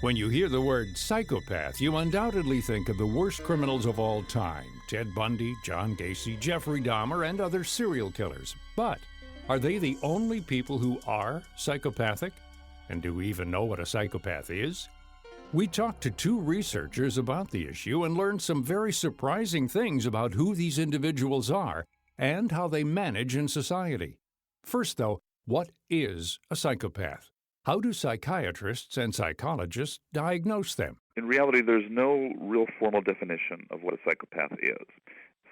When you hear the word psychopath, you undoubtedly think of the worst criminals of all time: Ted Bundy, John Gacy, Jeffrey Dahmer, and other serial killers. But are they the only people who are psychopathic? And do we even know what a psychopath is? We talked to two researchers about the issue and learned some very surprising things about who these individuals are and how they manage in society. First, though, what is a psychopath? How do psychiatrists and psychologists diagnose them? In reality, there's no real formal definition of what a psychopath is.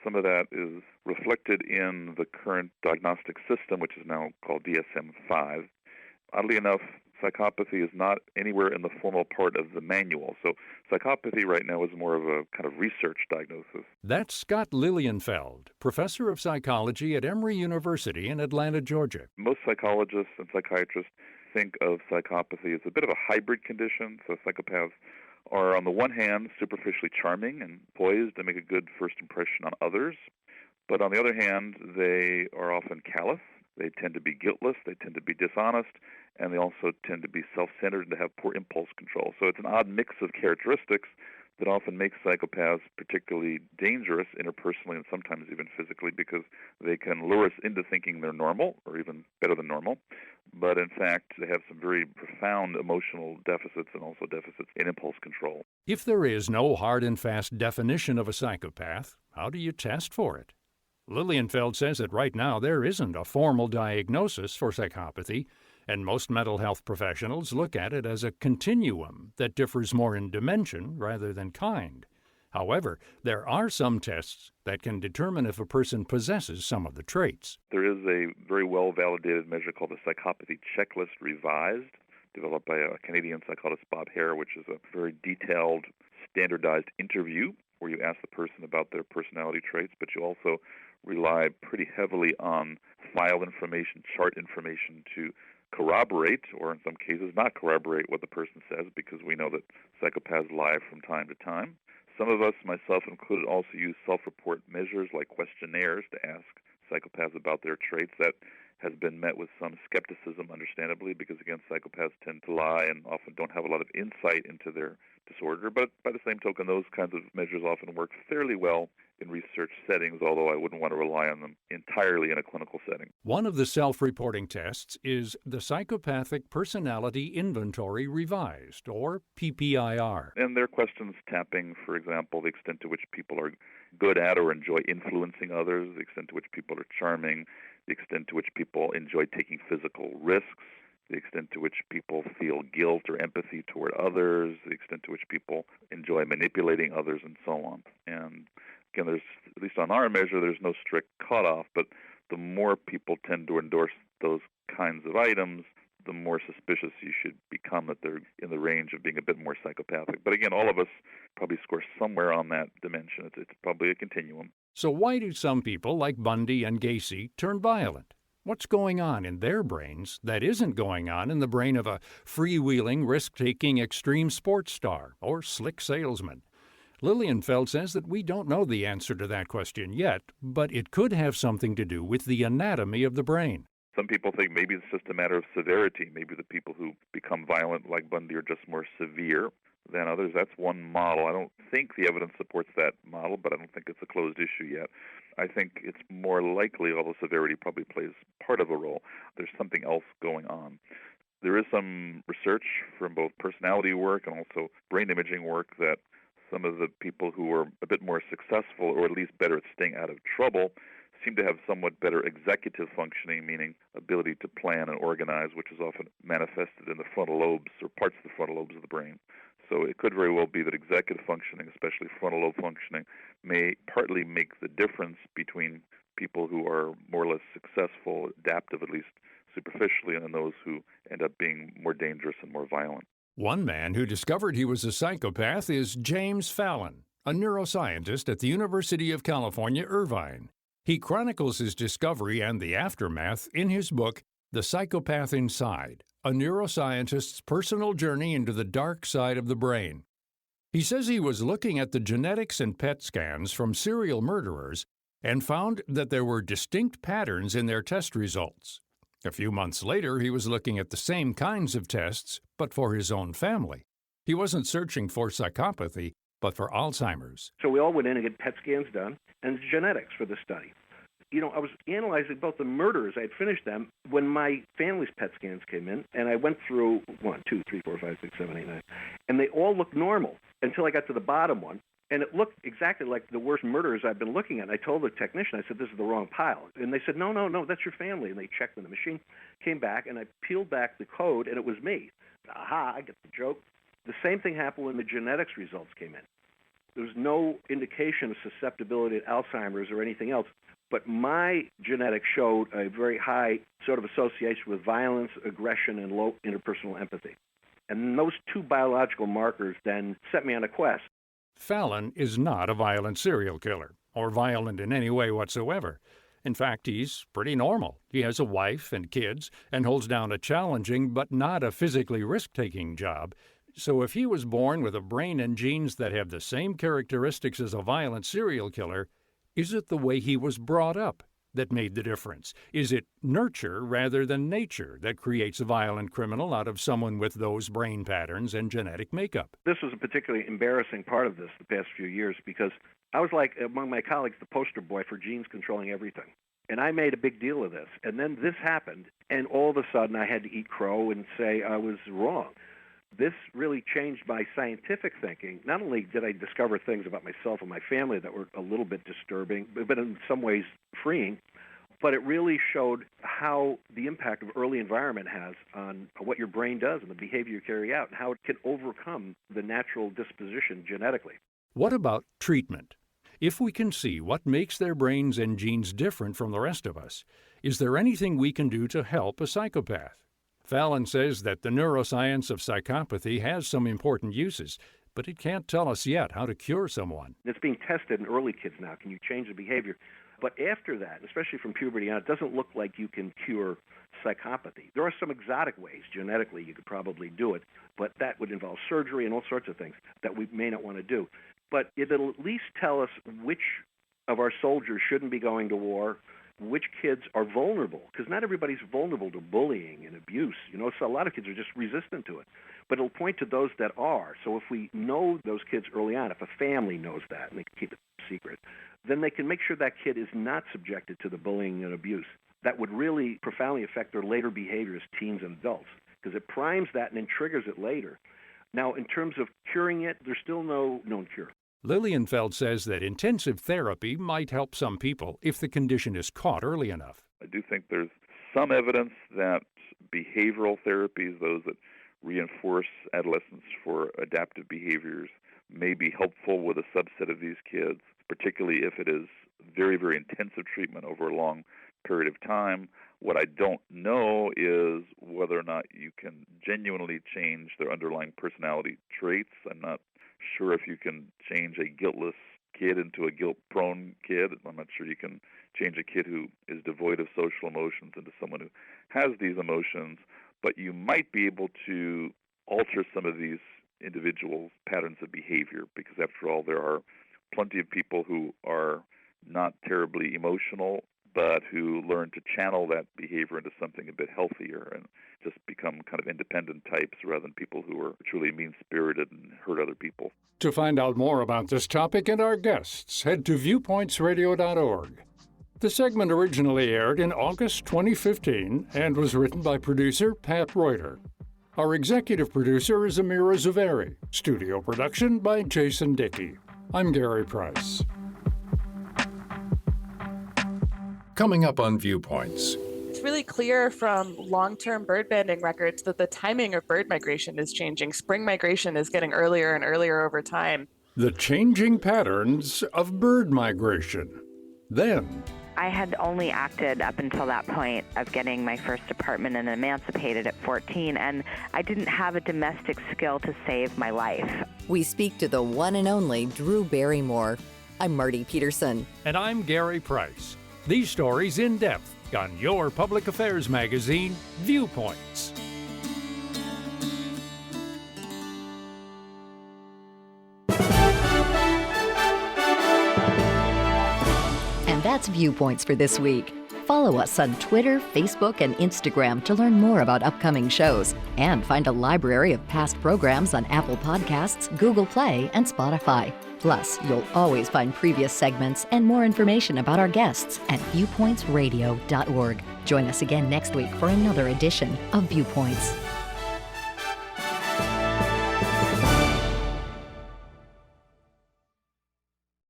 Some of that is reflected in the current diagnostic system, which is now called DSM-5. Oddly enough, psychopathy is not anywhere in the formal part of the manual. So psychopathy right now is more of a kind of research diagnosis. That's Scott Lilienfeld, professor of psychology at Emory University in Atlanta, Georgia. Most psychologists and psychiatrists think of psychopathy as a bit of a hybrid condition. So psychopaths are, on the one hand, superficially charming and poised to make a good first impression on others. But on the other hand, they are often callous. They tend to be guiltless. They tend to be dishonest. And they also tend to be self-centered and to have poor impulse control. So it's an odd mix of characteristics that often makes psychopaths particularly dangerous interpersonally and sometimes even physically, because they can lure us into thinking they're normal or even better than normal. But in fact, they have some very profound emotional deficits and also deficits in impulse control. If there is no hard and fast definition of a psychopath, how do you test for it? Lilienfeld says that right now there isn't a formal diagnosis for psychopathy, and most mental health professionals look at it as a continuum that differs more in dimension rather than kind. However, there are some tests that can determine if a person possesses some of the traits. There is a very well-validated measure called the Psychopathy Checklist Revised, developed by a Canadian psychologist, Bob Hare, which is a very detailed, standardized interview where you ask the person about their personality traits, but you also rely pretty heavily on file information, chart information to corroborate, or in some cases not corroborate, what the person says, because we know that psychopaths lie from time to time. Some of us, myself included, also use self-report measures like questionnaires to ask psychopaths about their traits. That has been met with some skepticism, understandably, because, again, psychopaths tend to lie and often don't have a lot of insight into their disorder. But by the same token, those kinds of measures often work fairly well in research settings, although I wouldn't want to rely on them entirely in a clinical setting. One of the self-reporting tests is the Psychopathic Personality Inventory Revised, or PPIR. And there are questions tapping, for example, the extent to which people are good at or enjoy influencing others, the extent to which people are charming, the extent to which people enjoy taking physical risks, the extent to which people feel guilt or empathy toward others, the extent to which people enjoy manipulating others, and so on. And again, there's, at least on our measure, there's no strict cutoff, but the more people tend to endorse those kinds of items, the more suspicious you should become that they're in the range of being a bit more psychopathic. But again, all of us probably score somewhere on that dimension. It's probably a continuum. So why do some people, like Bundy and Gacy, turn violent? What's going on in their brains that isn't going on in the brain of a freewheeling, risk-taking extreme sports star or slick salesman? Lilienfeld says that we don't know the answer to that question yet, but it could have something to do with the anatomy of the brain. Some people think maybe it's just a matter of severity. Maybe the people who become violent like Bundy are just more severe than others. That's one model. I don't think the evidence supports that model, but I don't think it's a closed issue yet. I think it's more likely, although severity probably plays part of a role, there's something else going on. There is some research from both personality work and also brain imaging work that some of the people who are a bit more successful, or at least better at staying out of trouble, seem to have somewhat better executive functioning, meaning ability to plan and organize, which is often manifested in the frontal lobes or parts of the frontal lobes of the brain. So it could very well be that executive functioning, especially frontal lobe functioning, may partly make the difference between people who are more or less successful, adaptive at least superficially, and those who end up being more dangerous and more violent. One man who discovered he was a psychopath is James Fallon, a neuroscientist at the University of California, Irvine. He chronicles his discovery and the aftermath in his book, The Psychopath Inside, a neuroscientist's personal journey into the dark side of the brain. He says he was looking at the genetics and PET scans from serial murderers and found that there were distinct patterns in their test results. A few months later, he was looking at the same kinds of tests, but for his own family. He wasn't searching for psychopathy, but for Alzheimer's. So we all went in and get PET scans done and genetics for the study. I was analyzing both the murders. I had finished them when my family's PET scans came in, and I went through 1, 2, 3, 4, 5, 6, 7, 8, 9, and they all looked normal until I got to the bottom one, and it looked exactly like the worst murders I've been looking at. And I told the technician, I said, this is the wrong pile. And they said, no, that's your family. And they checked, and the machine came back, and I peeled back the code, and it was me. Aha, I get the joke. The same thing happened when the genetics results came in. There was no indication of susceptibility to Alzheimer's or anything else. But my genetics showed a very high sort of association with violence, aggression, and low interpersonal empathy. And those two biological markers then set me on a quest. Fallon is not a violent serial killer, or violent in any way whatsoever. In fact, he's pretty normal. He has a wife and kids, and holds down a challenging but not a physically risk-taking job. So if he was born with a brain and genes that have the same characteristics as a violent serial killer, is it the way he was brought up that made the difference? Is it nurture rather than nature that creates a violent criminal out of someone with those brain patterns and genetic makeup? This was a particularly embarrassing part of this the past few years because I was like, among my colleagues, the poster boy for genes controlling everything. And I made a big deal of this. And then this happened, and all of a sudden I had to eat crow and say I was wrong. This really changed my scientific thinking. Not only did I discover things about myself and my family that were a little bit disturbing, but in some ways freeing, but it really showed how the impact of early environment has on what your brain does and the behavior you carry out and how it can overcome the natural disposition genetically. What about treatment? If we can see what makes their brains and genes different from the rest of us, is there anything we can do to help a psychopath? Fallon says that the neuroscience of psychopathy has some important uses, but it can't tell us yet how to cure someone. It's being tested in early kids now. Can you change the behavior? But after that, especially from puberty on, it doesn't look like you can cure psychopathy. There are some exotic ways. Genetically, you could probably do it, but that would involve surgery and all sorts of things that we may not want to do. But it'll at least tell us which of our soldiers shouldn't be going to war, which kids are vulnerable, because not everybody's vulnerable to bullying and abuse. So a lot of kids are just resistant to it. But it'll point to those that are. So if we know those kids early on, if a family knows that and they can keep it secret, then they can make sure that kid is not subjected to the bullying and abuse. That would really profoundly affect their later behavior as teens and adults, because it primes that and then triggers it later. Now, in terms of curing it, there's still no known cure. Lilienfeld says that intensive therapy might help some people if the condition is caught early enough. I do think there's some evidence that behavioral therapies, those that reinforce adolescents for adaptive behaviors, may be helpful with a subset of these kids, particularly if it is very, very intensive treatment over a long period of time. What I don't know is whether or not you can genuinely change their underlying personality traits. I'm not sure if you can change a guiltless kid into a guilt-prone kid. I'm not sure you can change a kid who is devoid of social emotions into someone who has these emotions, but you might be able to alter some of these individuals' patterns of behavior, because after all, there are plenty of people who are not terribly emotional, but who learn to channel that behavior into something a bit healthier and just become kind of independent types rather than people who are truly mean-spirited and hurt other people. To find out more about this topic and our guests, head to viewpointsradio.org. The segment originally aired in August 2015 and was written by producer Pat Reuter. Our executive producer is Amira Zaveri. Studio production by Jason Dickey. I'm Gary Price. Coming up on Viewpoints. It's really clear from long-term bird banding records that the timing of bird migration is changing. Spring migration is getting earlier and earlier over time. The changing patterns of bird migration. Then, I had only acted up until that point of getting my first apartment and emancipated at 14, and I didn't have a domestic skill to save my life. We speak to the one and only Drew Barrymore. I'm Marty Peterson. And I'm Gary Price. These stories in depth on your public affairs magazine, Viewpoints. And that's Viewpoints for this week. Follow us on Twitter, Facebook, and Instagram to learn more about upcoming shows and find a library of past programs on Apple Podcasts, Google Play, and Spotify. Plus, you'll always find previous segments and more information about our guests at viewpointsradio.org. Join us again next week for another edition of Viewpoints.